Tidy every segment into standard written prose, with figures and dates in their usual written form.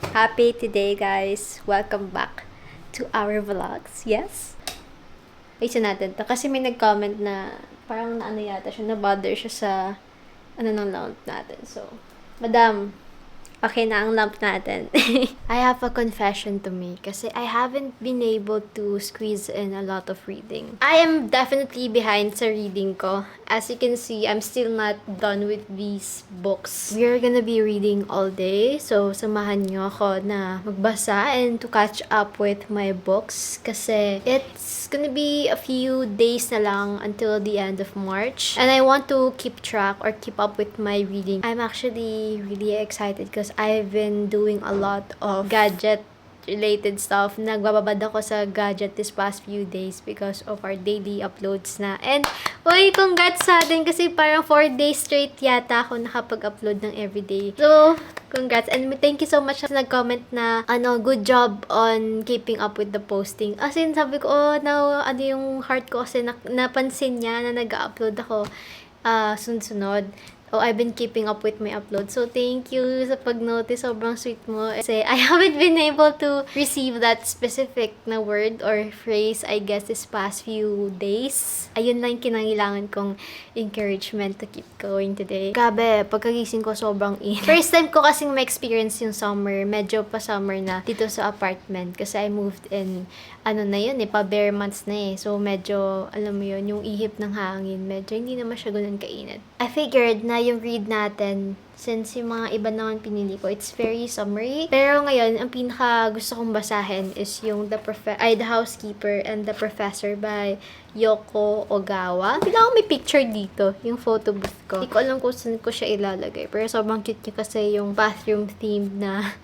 Happy today, guys. Welcome back to our vlogs. Yes? Ayusin natin to. Kasi may nag-comment na parang na ano yata siya, na-bother siya sa ano ng lamp natin. So, madam, okay na ang lamp natin. I have a confession to make kasi I haven't been able to squeeze in a lot of reading. I am definitely behind sa reading ko. As you can see, I'm still not done with these books. We're gonna be reading all day. So, samahan nyo ako na magbasa and to catch up with my books kasi it's gonna be a few days na lang until the end of March. And I want to keep track or keep up with my reading. I'm actually really excited because I've been doing a lot of gadget related stuff. Nagbababad ako sa gadget this past few days because of our daily uploads na. And, uy, congrats sa atin kasi parang 4 days straight yata ako nakapag-upload ng everyday. So, congrats. And thank you so much sa nag-comment na, good job on keeping up with the posting. As in, sabi ko, yung heart ko kasi napansin niya na nag-upload ako sunod-sunod. I've been keeping up with my upload. So, thank you sa pag-notice. Sobrang sweet mo. Kasi I haven't been able to receive that specific na word or phrase, I guess, this past few days. Ayun lang kinangailangan kong encouragement to keep going today. Grabe, pagkagising ko sobrang init. First time ko kasing ma-experience yung summer. Medyo pa summer na dito sa apartment. Kasi I moved in, pa bare months na eh. So, medyo, alam mo yun, yung ihip ng hangin, medyo hindi naman siya ganun kainit. I figured na yung read natin, since yung mga iba naman pinili ko, it's very summery. Pero ngayon, ang pinaka gusto kong basahin is yung The Housekeeper and the Professor by Yoko Ogawa. Bigla may picture dito, yung photo booth ko. Hindi ko alam kung saan ko siya ilalagay. Pero sobrang cute niya kasi yung bathroom themed na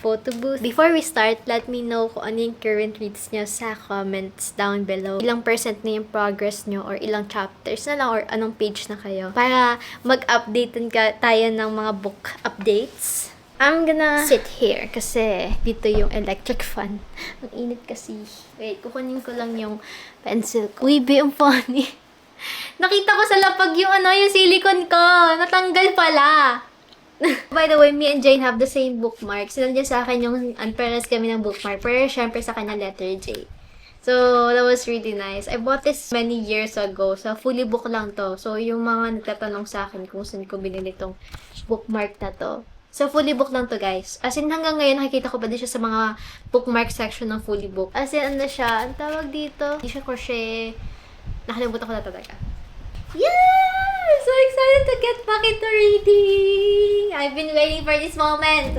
photo booth. Before we start, let me know kung ano yung current reads niya sa comments down below. Ilang percent na yung progress niyo or ilang chapters na lang or anong page na kayo. Para mag-update tayo ng mga book updates. I'm gonna sit here kasi dito yung electric fan. Ang init kasi. Wait, kukunin ko lang yung pencil ko. Uy, be, ang funny. Nakita ko sa lapag yung yung silicone ko. Natanggal pala. By the way, me and Jane have the same bookmark. Sinadya sa akin yung unparallels kami ng bookmark. Pero syempre sa kanya letter J. So, that was really nice. I bought this many years ago. So, fully book lang to. So, yung mga nagtatanong sa akin kung saan ko binili tong bookmark na to. So, fully book lang to, guys. As in, hanggang ngayon, nakikita ko pa din siya sa mga bookmark section ng fully book. As in, siya? Ang tawag dito? Hindi siya crochet. Nakalimutan ko na talaga. Yeah! I'm so excited to get back into reading! I've been waiting for this moment.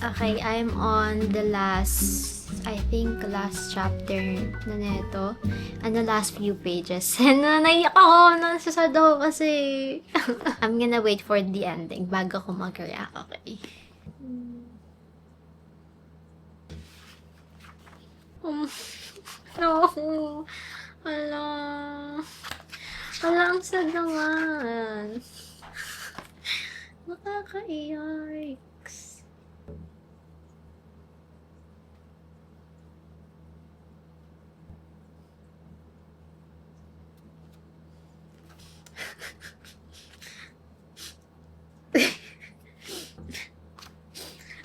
Okay, I'm on the last chapter na neto. And the last few pages. And naiyak ako, nasasad ako kasi. I'm gonna wait for the ending bago ko mag-react, okay? No. Wala. Wala, ang sad naman. Nakaka-yikes.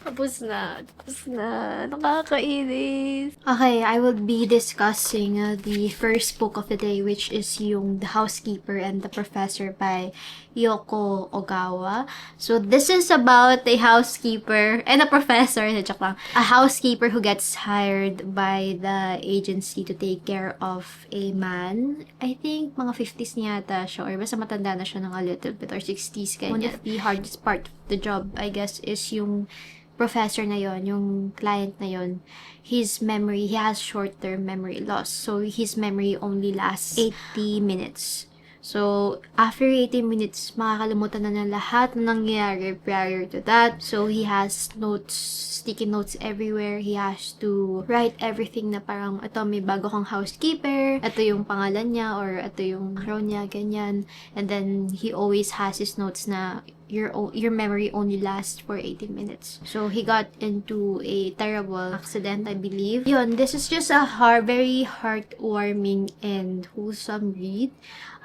Tapos na. Nakakainis. Okay, I will be discussing the first book of the day, which is yung The Housekeeper and the Professor by Yoko Ogawa. So, this is about a housekeeper and a professor, joke lang. A housekeeper who gets hired by the agency to take care of a man. I think mga 50s niya yata siya, or basta matanda na siya ng a little bit, or 60s, ganyan. One of the hardest part of the job, I guess, is yung professor na yon, yung client na yon, he has short-term memory loss. So, his memory only lasts 80 minutes. So, after 80 minutes, makakalimutan na ng lahat na nangyayari prior to that. So, he has sticky notes everywhere. He has to write everything na parang, ito, may bago kang housekeeper, ito yung pangalan niya, or ito yung role niya, ganyan. And then, he always has his notes na, your memory only lasts for 80 minutes. So, he got into a terrible accident, I believe. Yun, this is just a very heartwarming and wholesome read.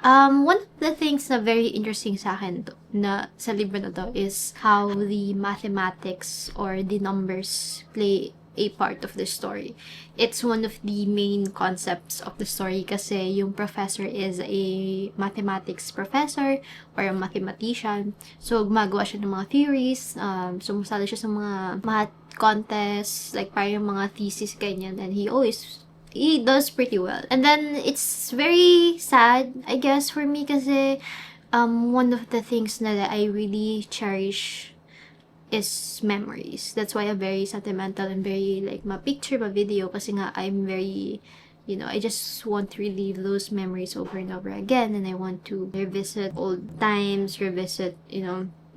One of the things na very interesting sa akin na sa libro na to is how the mathematics or the numbers play a part of the story. It's one of the main concepts of the story kasi yung professor is a mathematics professor or a mathematician. So, gumagawa siya ng mga theories, sumusali siya sa mga math contests, like parang mga thesis, ganyan, and he does pretty well. And then, it's very sad, I guess, for me kasi one of the things na I really cherish is memories. That's why I'm very sentimental and very like ma-picture, ma-video kasi nga I'm very, I just want to relive those memories over and over again, and I want to revisit old times, revisit,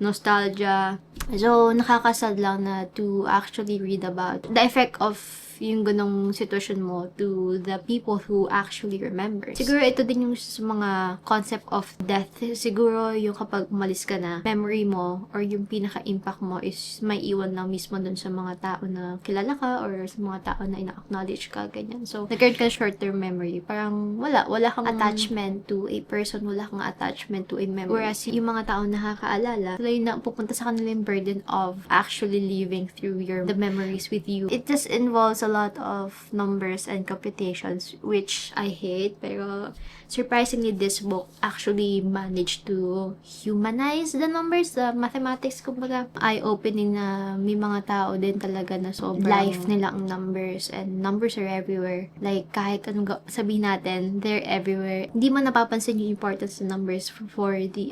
nostalgia. So, nakakasad lang na to actually read about the effect of yung ganong sitwasyon mo to the people who actually remember. Siguro ito din yung sa mga concept of death. Siguro yung kapag umalis ka na, memory mo or yung pinaka-impact mo is may iwan lang mismo dun sa mga tao na kilala ka or sa mga tao na ina-acknowledge ka, ganyan. So, nagkaroon ka short-term memory. Parang wala kang attachment to a person, wala kang attachment to a memory. Whereas yung mga tao na nakakaalala, sila yung pupunta sa kanila yung burden of actually living through the memories with you. It just involves a lot of numbers and computations, which I hate, pero surprisingly, this book actually managed to humanize the numbers, the mathematics, kumbaga. Eye-opening na may mga tao din talaga na sobrang life nila ang numbers, and numbers are everywhere. Like, kahit anong sabihin natin, they're everywhere. Hindi mo napapansin yung importance ng numbers for the,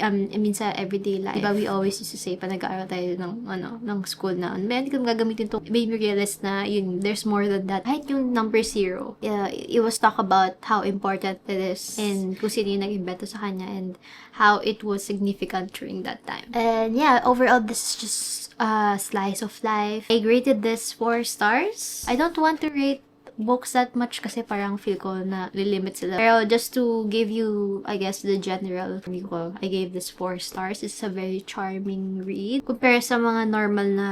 sa everyday life. Diba, we always used to say, pa nag-aaral tayo ng school na, hindi ko gagamitin to, made me realize na, there's more than that. Kahit yung number 0, it was talk about how important it is, and kung sino yung nag-invento sa kanya, and how it was significant during that time. And yeah, overall, this is just a slice of life. I graded this 4 stars. I don't want to rate books that much kasi parang feel ko na lilimit sila. Pero just to give you, I guess, the general review ko, I gave this 4 stars. It's a very charming read. Compare sa mga normal na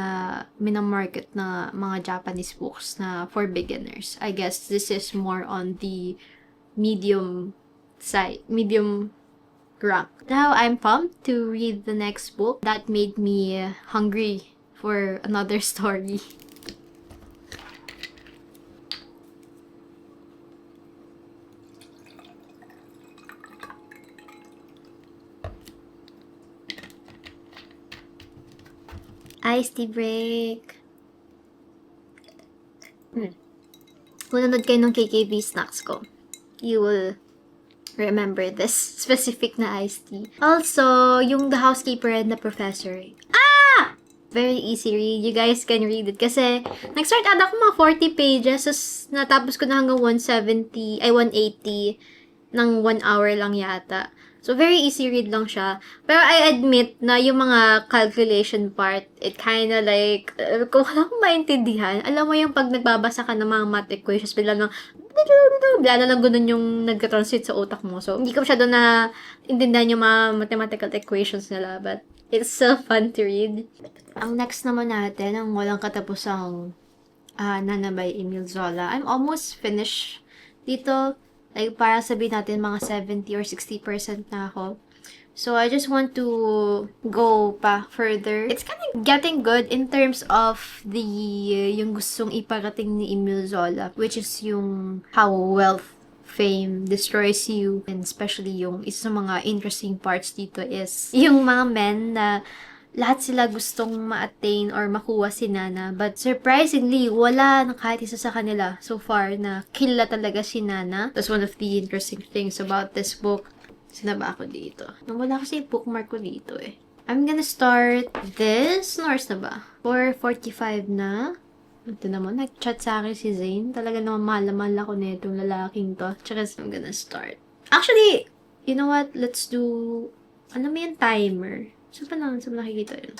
minamarket na mga Japanese books na for beginners. I guess this is more on the medium rank. Now, I'm pumped to read the next book. That made me hungry for another story. Iced tea break. Kung nanood kayo ng KKV snacks ko, you will remember this specific na iced tea. Also, yung The Housekeeper and the Professor. Very easy read. You guys can read it. Kasi, nag-start ata ako mga 40 pages. Tapos, natapos ko na hanggang 180 ng 1 hour lang yata. So, very easy read lang siya. Pero I admit na yung mga calculation part, it kinda like, kung wala akong maintindihan, alam mo yung pag nagbabasa ka ng mga math equations, bigla na lang ganun yung nag-translate sa utak mo. So, hindi ko masyado na intindihan yung mga mathematical equations nila. But, it's so fun to read. Ang next naman natin, ang walang katapusang Nana by Emile Zola. I'm almost finished dito. Like, para sabihin natin, mga 70 or 60% na ako. So, I just want to go pa further. It's kind of getting good in terms of yung gustong iparating ni Emile Zola, which is yung how wealth, fame destroys you. And especially yung isa sa mga interesting parts dito is yung mga men na lahat sila gustong ma-attain or makuha si Nana. But surprisingly, wala na kahit isa sa kanila so far na kilala talaga si Nana. That's one of the interesting things about this book. Sina ba ako dito? Wala kasi yung bookmark ko dito eh. I'm gonna start this. Nors na ba? 4:45 na. Ito naman, nag-chat sa akin si Zane. Talaga naman mahal ako na itong lalaking to. Tsaka I'm gonna start. Actually, you know what? Let's do, ano may yung timer? Saan ba nakikita yun?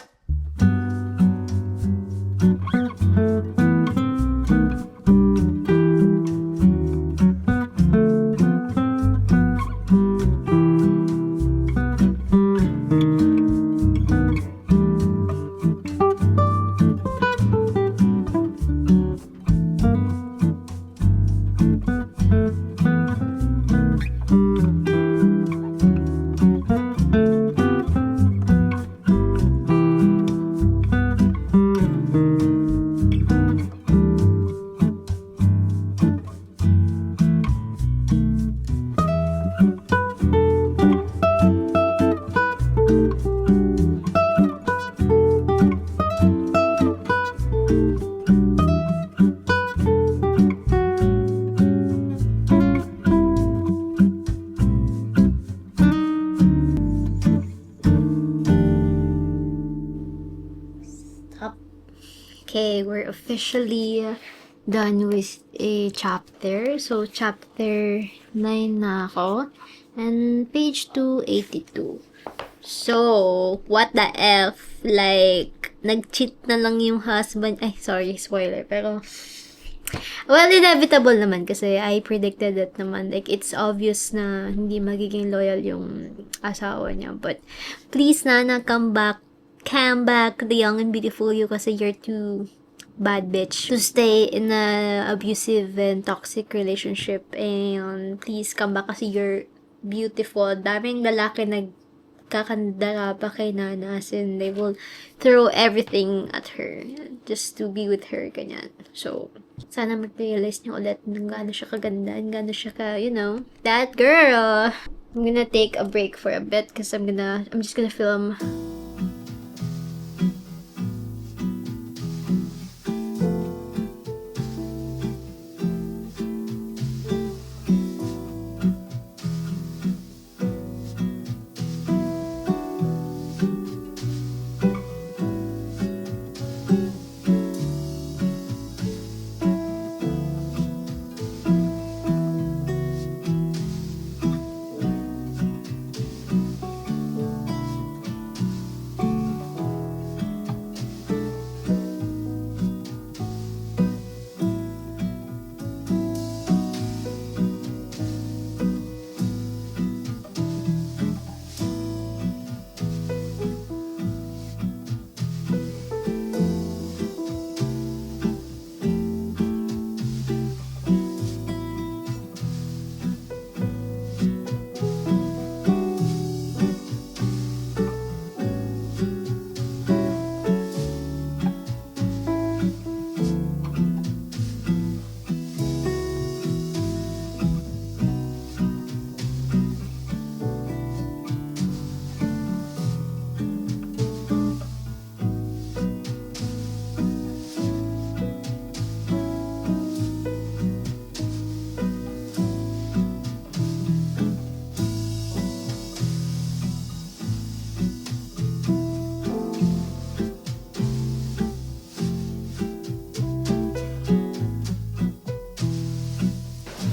Okay, we're officially done with a chapter. So, chapter 9 na ako. And page 282. So, what the F? Like, nag-cheat na lang yung husband. Ay, sorry, spoiler. Pero, well, inevitable naman kasi I predicted that naman. Like, it's obvious na hindi magiging loyal yung asawa niya. But, please, Nana, come back, the young and beautiful you kasi you're too bad bitch to stay in a abusive and toxic relationship. And please, come back kasi you're beautiful. Daming lalaki nagkakandara pa kay Nana and they will throw everything at her just to be with her, ganyan. So, sana mag-realize niyo ulit ng gaano siya kaganda and gaano siya ka, you know, that girl. I'm gonna take a break for a bit because I'm just gonna film.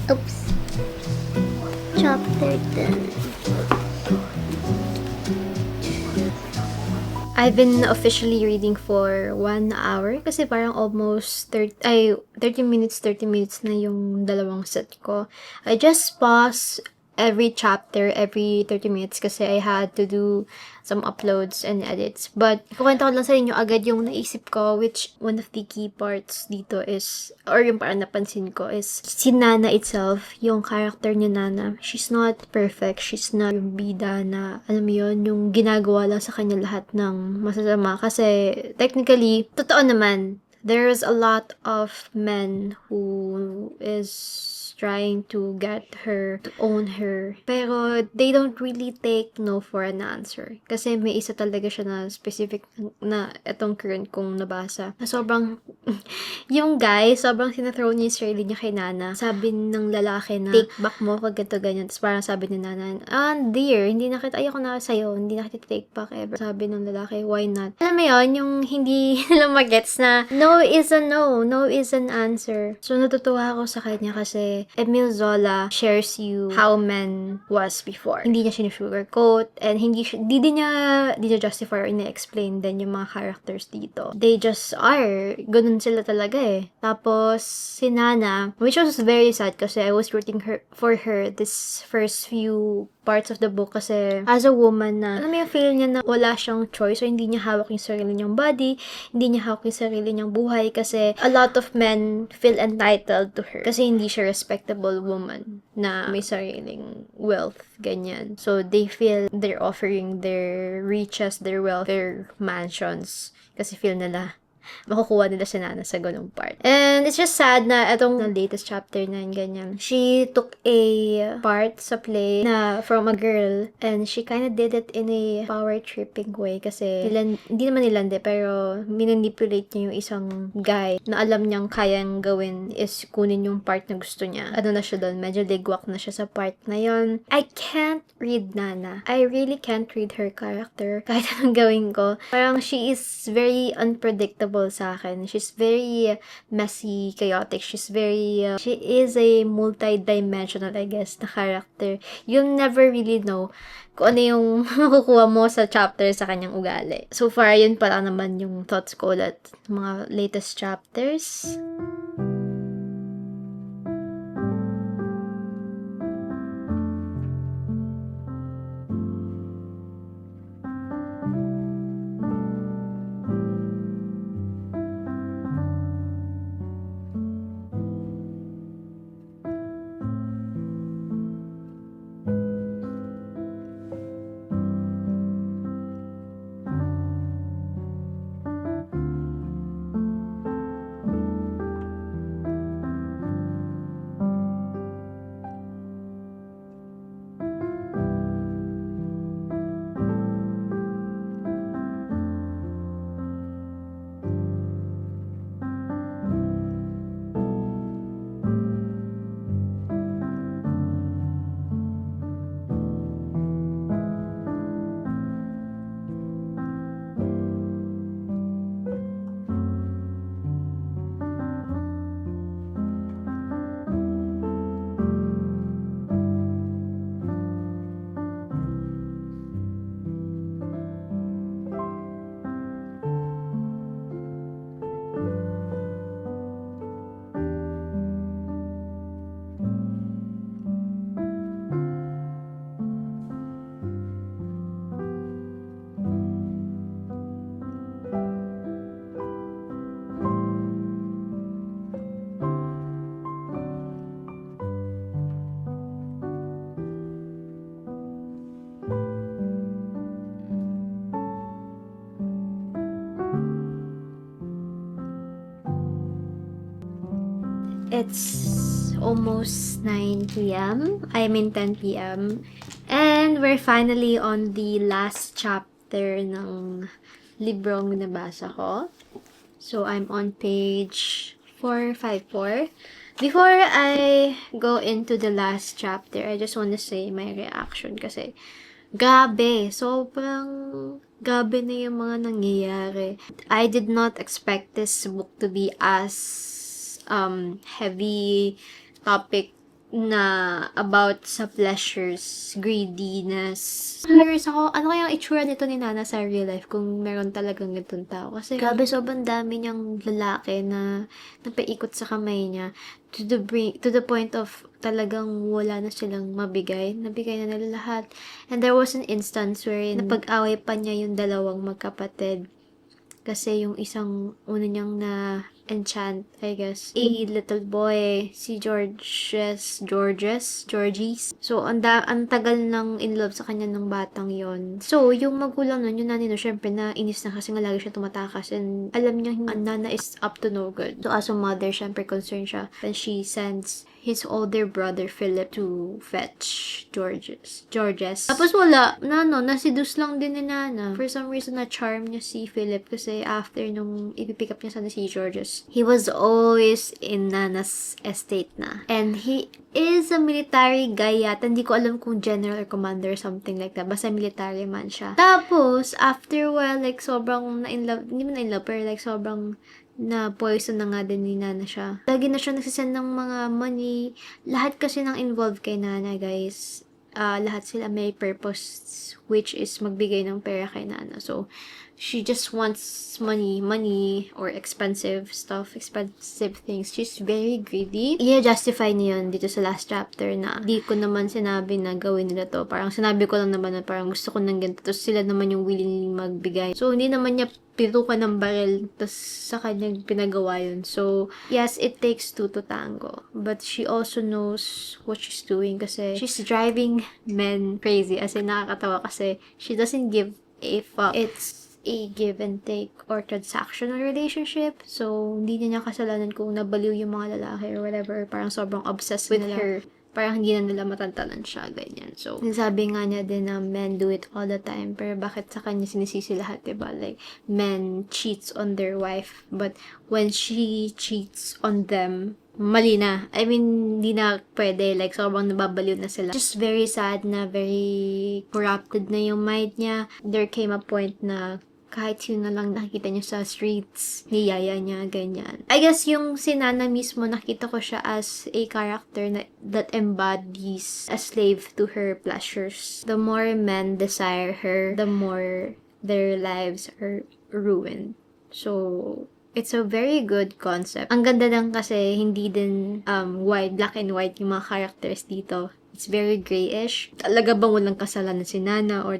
Oops. Chapter 10. I've been officially reading for 1 hour kasi parang almost 30 minutes na yung dalawang set ko. I just pause every chapter every 30 minutes kasi I had to do some uploads and edits. But kukwento ko lang sa inyo agad yung naisip ko, which one of the key parts dito is, or yung parang napansin ko is, si Nana itself, yung character ni Nana, she's not perfect. She's not yung bida na, alam mo yun, yung ginagawa lang sa kanya lahat ng masasama. Kasi, technically, totoo naman, there's a lot of men who is trying to get her to own her. Pero they don't really take no for an answer. Kasi may isa talaga siya na specific na etong current kong nabasa. Na sobrang, yung guy, sobrang sinathrow niya yung sarili niya kay Nana. Sabi ng lalaki na, take back mo ko ganito ganyan. Tapos parang sabi ni Nana, dear, hindi na kita, ayoko na sa'yo, hindi na kita take back ever. Sabi ng lalaki, why not? Alam mo yun, yung hindi nila magets na, no is a no, no is an answer. So natutuwa ako sa kanya kasi Emile Zola shares you how men was before. Hindi niya sinusugarcoat and hindi niya justify or ina-explain din yung mga characters dito. They just are. Ganun sila talaga eh. Tapos, si Nana, which was very sad kasi I was rooting for her this first few parts of the book kasi as a woman na, alam mo yung feel niya na wala siyang choice o hindi niya hawak yung sarili niyang body, hindi niya hawak yung sarili niyang buhay kasi a lot of men feel entitled to her kasi hindi siya respectable woman na may sariling wealth, ganyan. So, they feel they're offering their riches, their wealth, their mansions kasi feel nila makukuha nila si Nana sa ganung part. And it's just sad na itong latest chapter na yun, ganyan. She took a part sa play na from a girl and she kind of did it in a power tripping way kasi hindi naman nilandi pero minanipulate niya yung isang guy na alam niyang kayang gawin is kunin yung part na gusto niya. Ano na siya doon? Medyo ligwak na siya sa part na yun. I can't read Nana. I really can't read her character kahit anong gawin ko. Parang she is very unpredictable sa akin. She's very messy, chaotic. She is a multi-dimensional, I guess, na character. You'll never really know kung ano yung makukuha mo sa chapter sa kanyang ugali. So far, yun pala naman yung thoughts ko at mga latest chapters. It's almost 9 p.m. I mean 10 p.m. And we're finally on the last chapter ng librong nabasa ko. So, I'm on page 454. Before I go into the last chapter, I just want to say my reaction kasi gabi. Sobrang gabi na yung mga nangyayari. I did not expect this book to be as heavy topic na about sa pleasures, greediness. Curious ako, ano kaya ang itsura nito ni Nana sa real life kung meron talagang itong tao? Kasi grabe, sobrang dami niyang lalaki na napaikot sa kamay niya to the point of talagang wala na silang mabigay. Nabigay na nila lahat. And there was an instance where napag-away pa niya yung dalawang magkapatid. Kasi yung isang una niyang na enchant, I guess, a little boy, si Georges. So, ang tagal nang in love sa kanya ng batang yon. So, yung magulang nun, yung nanay no, syempre na inis na kasi nga lagi siya tumatakas and alam niya ang Nana is up to no good. So, as a mother, syempre concerned siya. And she sends his older brother Philip to fetch Georges. Tapos wala, nasidus lang din ni Nana. For some reason, na-charm niya si Philip kasi after nung ipipick up niya sana si Georges, he was always in Nana's estate na. And he is a military guy yata. Hindi ko alam kung general or commander or something like that. Basta military man siya. Tapos, after a while, like, sobrang na-in-love, hindi man na-in-love, pero like, sobrang na poison na nga din ni Nana siya. Lagi na siya nagsisend ng mga money. Lahat kasi nang involved kay Nana, guys. Lahat sila may purpose, which is magbigay ng pera kay Nana. So, she just wants money, or expensive stuff, expensive things. She's very greedy. I-justify niya yun dito sa last chapter na di ko naman sinabi na gawin nila to. Parang sinabi ko lang naman na parang gusto ko ng ganito. Tapos sila naman yung willing magbigay. So, hindi naman niya pirukan ng baril, tapos sa kanyang pinagawa yun. So, yes, it takes two to tango. But she also knows what she's doing kasi she's driving men crazy. As in, nakakatawa kasi she doesn't give a fuck. It's a give and take or transactional relationship. So, hindi niya kasalanan kung nabaliw yung mga lalaki or whatever. Parang sobrang obsessed with her. Parang hindi na nila matantanan siya, ganyan. So, sabi nga niya din na men do it all the time. Pero bakit sa kanya sinisisi lahat, diba? Like, men cheats on their wife. But when she cheats on them, mali na. I mean, hindi na pwede. Like, sobrang nababaliw na sila. Just very sad na, very corrupted na yung mind niya. There came a point na kahit yun na lang nakikita niya sa streets, niyaya niya, ganyan. I guess yung si Nana mismo, nakita ko siya as a character that embodies a slave to her pleasures. The more men desire her, the more their lives are ruined. So, it's a very good concept. Ang ganda lang kasi hindi din black and white yung mga characters dito. It's very grayish. Talaga bang walang kasalanan si Nana or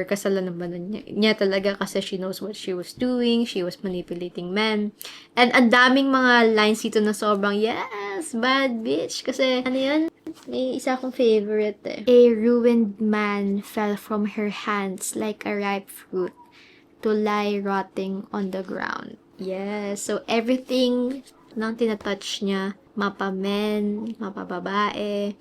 kasalanan ba niya talaga kasi she knows what she was doing. She was manipulating men. And ang daming mga lines dito na sobrang, yes, bad bitch. Kasi, ano yun? May isa akong favorite eh. A ruined man fell from her hands like a ripe fruit to lie rotting on the ground. Yes. So, everything nang tinatouch niya, mapa men, mapa babae,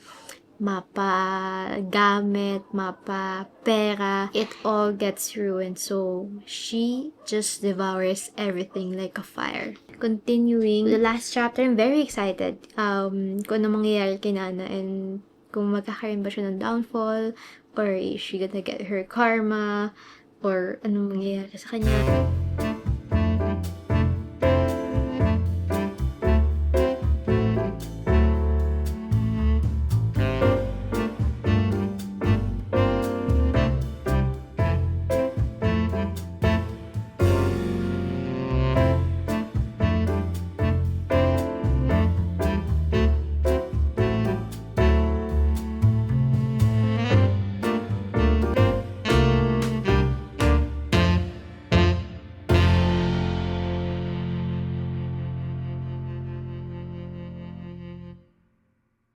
mapa gamit, mapa pera, it all gets ruined. So, she just devours everything like a fire. Continuing the last chapter, I'm very excited kung ano mangyayari kay Nana and kung magkakaroon ba siya ng downfall or is she gonna get her karma or anong mangyayari sa kanya.